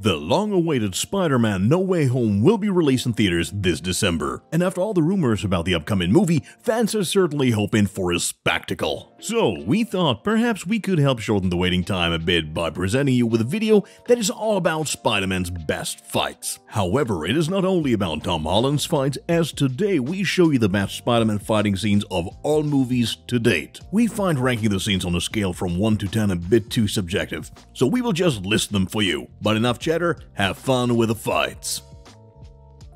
The long-awaited Spider-Man No Way Home will be released in theaters this December, and after all the rumors about the upcoming movie, fans are certainly hoping for a spectacle. So, we thought perhaps we could help shorten the waiting time a bit by presenting you with a video that is all about Spider-Man's best fights. However, it is not only about Tom Holland's fights, as today we show you the best Spider-Man fighting scenes of all movies to date. We find ranking the scenes on a scale from 1 to 10 a bit too subjective, so we will just list them for you. But enough chatter, have fun with the fights.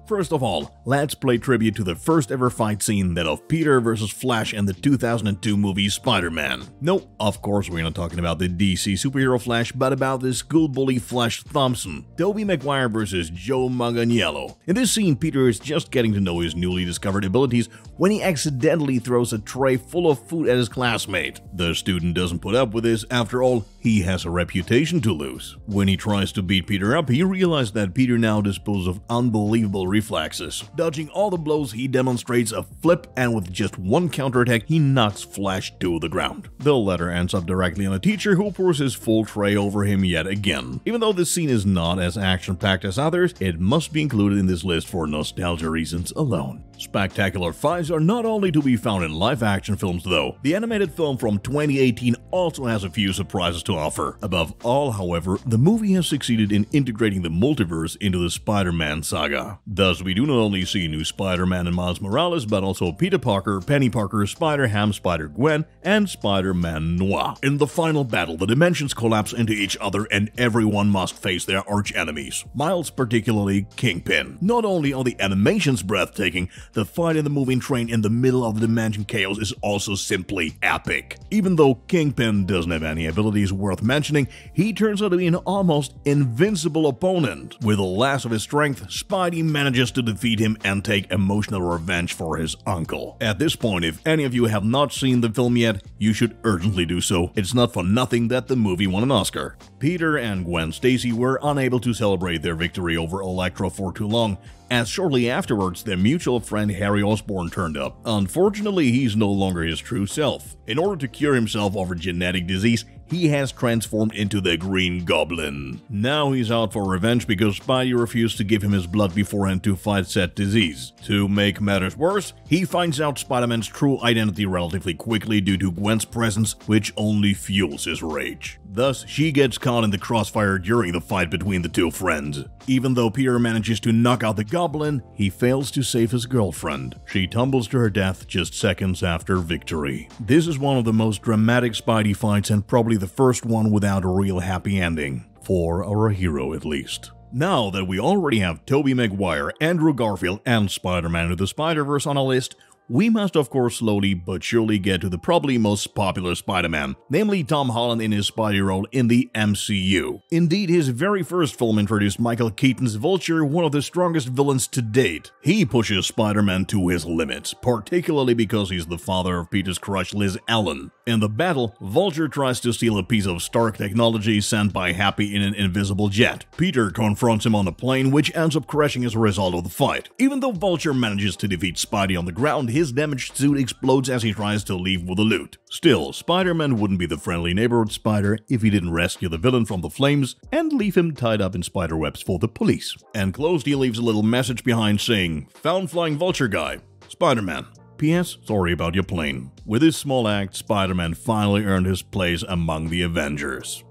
First of all, let's play tribute to the first ever fight scene, that of Peter vs. Flash in the 2002 movie Spider-Man. No, of course we're not talking about the DC superhero Flash, but about the school bully Flash Thompson, Tobey Maguire vs. Joe Manganiello. In this scene, Peter is just getting to know his newly discovered abilities when he accidentally throws a tray full of food at his classmate. The student doesn't put up with this, after all, he has a reputation to lose. When he tries to beat Peter up, he realizes that Peter now disposes of unbelievable reflexes. Dodging all the blows, he demonstrates a flip, and with just one counterattack, he knocks Flash to the ground. The latter ends up directly on a teacher, who pours his full tray over him yet again. Even though this scene is not as action-packed as others, it must be included in this list for nostalgia reasons alone. Spectacular fights are not only to be found in live-action films though. The animated film from 2018 also has a few surprises to offer. Above all, however, the movie has succeeded in integrating the multiverse into the Spider-Man saga. Thus, we do not only see new Spider-Man and Miles Morales, but also Peter Parker, Penny Parker, Spider-Ham, Spider-Gwen, and Spider-Man Noir. In the final battle, the dimensions collapse into each other and everyone must face their arch-enemies. Miles particularly Kingpin. Not only are the animations breathtaking, the fight in the moving train in the middle of the dimension chaos is also simply epic. Even though Kingpin doesn't have any abilities worth mentioning, he turns out to be an almost invincible opponent. With the last of his strength, Spidey manages to defeat him and take emotional revenge for his uncle. At this point, if any of you have not seen the film yet, you should urgently do so. It's not for nothing that the movie won an Oscar. Peter and Gwen Stacy were unable to celebrate their victory over Electro for too long, as shortly afterwards their mutual friend Harry Osborn turned up. Unfortunately, he's no longer his true self. In order to cure himself of a genetic disease, he has transformed into the Green Goblin. Now he's out for revenge because Spidey refused to give him his blood beforehand to fight said disease. To make matters worse, he finds out Spider-Man's true identity relatively quickly due to Gwen's presence, which only fuels his rage. Thus, she gets caught in the crossfire during the fight between the two friends. Even though Peter manages to knock out the Goblin, he fails to save his girlfriend. She tumbles to her death just seconds after victory. This is one of the most dramatic Spidey fights and probably the first one without a real happy ending. For our hero, at least. Now that we already have Tobey Maguire, Andrew Garfield, and Spider-Man of the Spider-Verse on our list, we must of course slowly but surely get to the probably most popular Spider-Man, namely Tom Holland in his Spidey role in the MCU. Indeed, his very first film introduced Michael Keaton's Vulture, one of the strongest villains to date. He pushes Spider-Man to his limits, particularly because he's the father of Peter's crush Liz Allen. In the battle, Vulture tries to steal a piece of Stark technology sent by Happy in an invisible jet. Peter confronts him on a plane, which ends up crashing as a result of the fight. Even though Vulture manages to defeat Spidey on the ground, his damaged suit explodes as he tries to leave with the loot. Still, Spider-Man wouldn't be the friendly neighborhood spider if he didn't rescue the villain from the flames and leave him tied up in spiderwebs for the police. Enclosed, he leaves a little message behind saying, "Found flying vulture guy. Spider-Man. P.S. Sorry about your plane." With this small act, Spider-Man finally earned his place among the Avengers.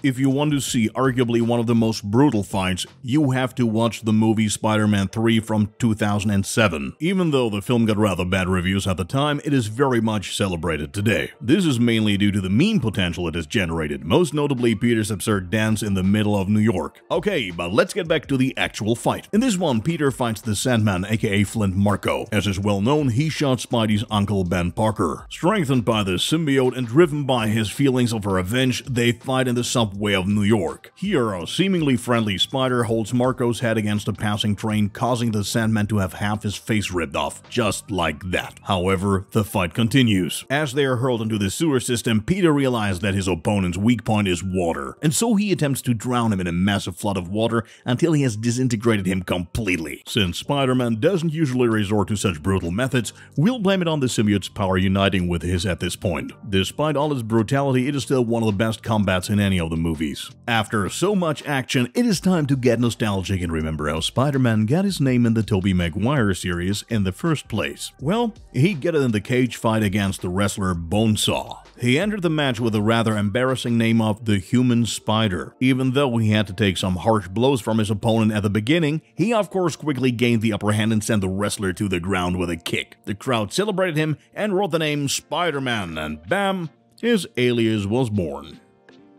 If you want to see arguably one of the most brutal fights, you have to watch the movie Spider-Man 3 from 2007. Even though the film got rather bad reviews at the time, it is very much celebrated today. This is mainly due to the meme potential it has generated, most notably Peter's absurd dance in the middle of New York. Okay, but let's get back to the actual fight. In this one, Peter fights the Sandman, aka Flint Marko. As is well known, he shot Spidey's uncle Ben Parker. Strengthened by the symbiote and driven by his feelings of revenge, they fight in the subway of New York. Here, a seemingly friendly Spider holds Marco's head against a passing train, causing the Sandman to have half his face ripped off, just like that. However, the fight continues. As they are hurled into the sewer system, Peter realizes that his opponent's weak point is water, and so he attempts to drown him in a massive flood of water until he has disintegrated him completely. Since Spider-Man doesn't usually resort to such brutal methods, we'll blame it on the symbiote's power uniting with his at this point. Despite all its brutality, it is still one of the best combats in any of the the movies. After so much action, it is time to get nostalgic and remember how Spider-Man got his name in the Tobey Maguire series in the first place. Well, he got it in the cage fight against the wrestler Bonesaw. He entered the match with a rather embarrassing name of the Human Spider. Even though he had to take some harsh blows from his opponent at the beginning, he of course quickly gained the upper hand and sent the wrestler to the ground with a kick. The crowd celebrated him and wrote the name Spider-Man, and bam, his alias was born.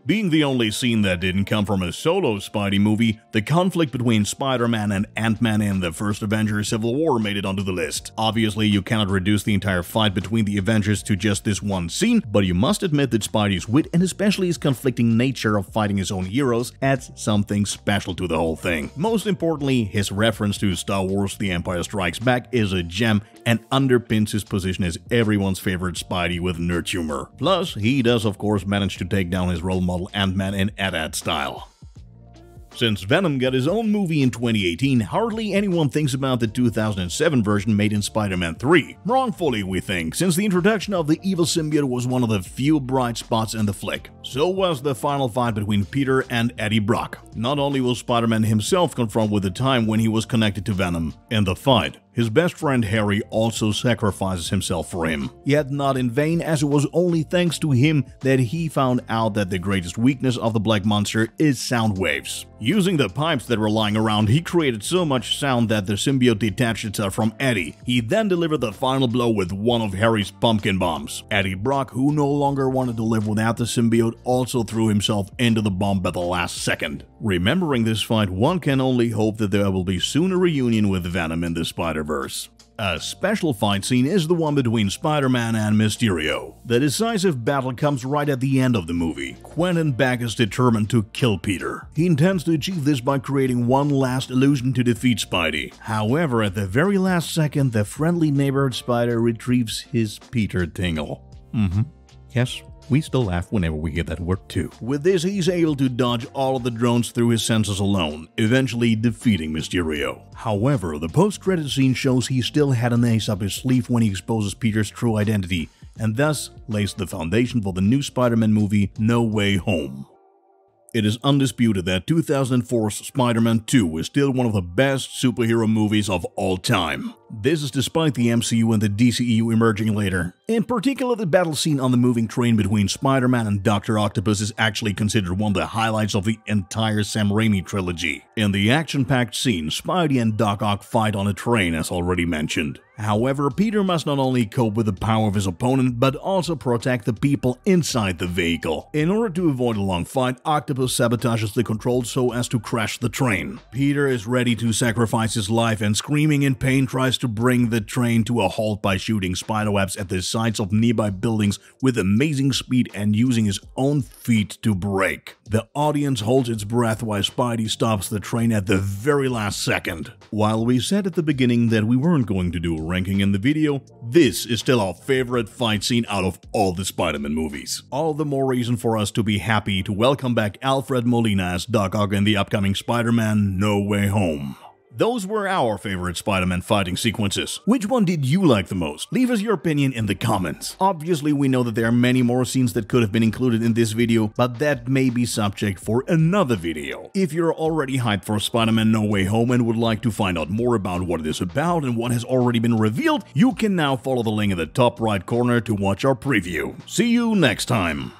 Being the only scene that didn't come from a solo Spidey movie, the conflict between Spider-Man and Ant-Man in the first Avengers Civil War made it onto the list. Obviously, you cannot reduce the entire fight between the Avengers to just this one scene, but you must admit that Spidey's wit and especially his conflicting nature of fighting his own heroes adds something special to the whole thing. Most importantly, his reference to Star Wars The Empire Strikes Back is a gem and underpins his position as everyone's favorite Spidey with nerd humor. Plus, he does of course manage to take down his role model Ant-Man in AT-AT style. Since Venom got his own movie in 2018, hardly anyone thinks about the 2007 version made in Spider-Man 3. Wrongfully, we think, since the introduction of the evil symbiote was one of the few bright spots in the flick. So was the final fight between Peter and Eddie Brock. Not only was Spider-Man himself confronted with the time when he was connected to Venom, in the fight, his best friend Harry also sacrifices himself for him. Yet not in vain, as it was only thanks to him that he found out that the greatest weakness of the Black Monster is sound waves. Using the pipes that were lying around, he created so much sound that the symbiote detached itself from Eddie. He then delivered the final blow with one of Harry's pumpkin bombs. Eddie Brock, who no longer wanted to live without the symbiote, also threw himself into the bomb at the last second. Remembering this fight, one can only hope that there will be soon a reunion with Venom in the Spider-Verse. A special fight scene is the one between Spider-Man and Mysterio. The decisive battle comes right at the end of the movie. Quentin Beck is determined to kill Peter. He intends to achieve this by creating one last illusion to defeat Spidey. However, at the very last second, the friendly neighborhood spider retrieves his Peter tingle. Yes. We still laugh whenever we hear that word too. With this, he's able to dodge all of the drones through his senses alone, eventually defeating Mysterio. However, the post-credit scene shows he still had an ace up his sleeve when he exposes Peter's true identity, and thus lays the foundation for the new Spider-Man movie No Way Home. It is undisputed that 2004's Spider-Man 2 is still one of the best superhero movies of all time. This is despite the MCU and the DCEU emerging later. In particular, the battle scene on the moving train between Spider-Man and Dr. Octopus is actually considered one of the highlights of the entire Sam Raimi trilogy. In the action-packed scene, Spidey and Doc Ock fight on a train, as already mentioned. However, Peter must not only cope with the power of his opponent, but also protect the people inside the vehicle. In order to avoid a long fight, Octopus sabotages the controls so as to crash the train. Peter is ready to sacrifice his life and, screaming in pain, tries to bring the train to a halt by shooting spiderwebs at the sides of nearby buildings with amazing speed and using his own feet to brake. The audience holds its breath while Spidey stops the train at the very last second. While we said at the beginning that we weren't going to do a ranking in the video, this is still our favorite fight scene out of all the Spider-Man movies. All the more reason for us to be happy to welcome back Alfred Molina as Doc Ock in the upcoming Spider-Man No Way Home. Those were our favorite Spider-Man fighting sequences. Which one did you like the most? Leave us your opinion in the comments. Obviously, we know that there are many more scenes that could have been included in this video, but that may be subject for another video. If you're already hyped for Spider-Man No Way Home and would like to find out more about what it is about and what has already been revealed, you can now follow the link in the top right corner to watch our preview. See you next time!